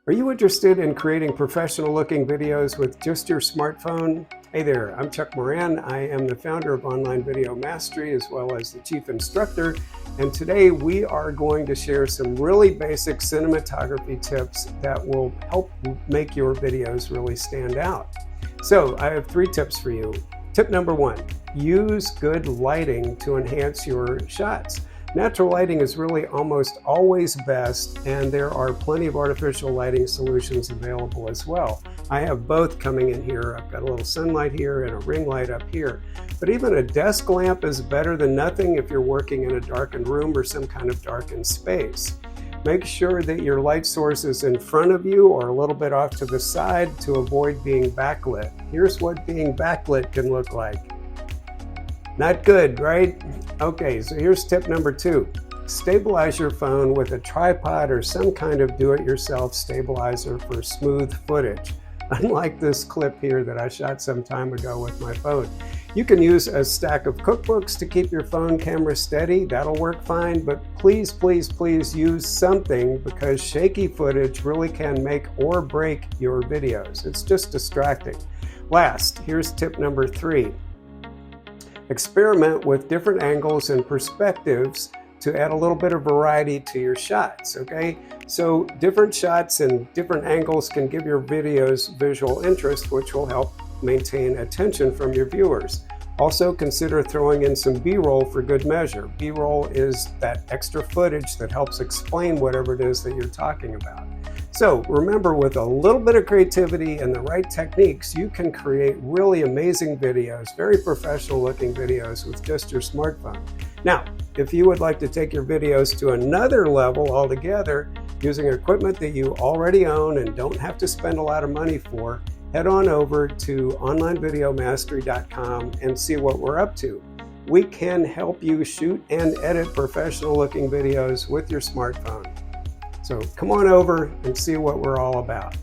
Are you interested in creating professional looking videos with just your smartphone? Hey there, I'm Chuck Moran. I am the founder of Online Video Mastery as well as the chief instructor. And today we are going to share some really basic cinematography tips that will help make your videos really stand out. So I have 3 tips for you. Tip number 1, use good lighting to enhance your shots. Natural lighting is really almost always best, and there are plenty of artificial lighting solutions available as well. I have both coming in here. I've got a little sunlight here and a ring light up here. But even a desk lamp is better than nothing if you're working in a darkened room or some kind of darkened space. Make sure that your light source is in front of you or a little bit off to the side to avoid being backlit. Here's what being backlit can look like. Not good, right? Okay, so here's tip number 2. Stabilize your phone with a tripod or some kind of do-it-yourself stabilizer for smooth footage. Unlike this clip here that I shot some time ago with my phone. You can use a stack of cookbooks to keep your phone camera steady. That'll work fine, but please, please, please use something because shaky footage really can make or break your videos. It's just distracting. Last, here's tip number 3. Experiment with different angles and perspectives to add a little bit of variety to your shots, okay? So different shots and different angles can give your videos visual interest, which will help maintain attention from your viewers. Also consider throwing in some B-roll for good measure. B-roll is that extra footage that helps explain whatever it is that you're talking about. So remember, with a little bit of creativity and the right techniques, you can create really amazing videos, very professional looking videos with just your smartphone. Now, if you would like to take your videos to another level altogether using equipment that you already own and don't have to spend a lot of money for, head on over to onlinevideomastery.com and see what we're up to. We can help you shoot and edit professional looking videos with your smartphone. So come on over and see what we're all about.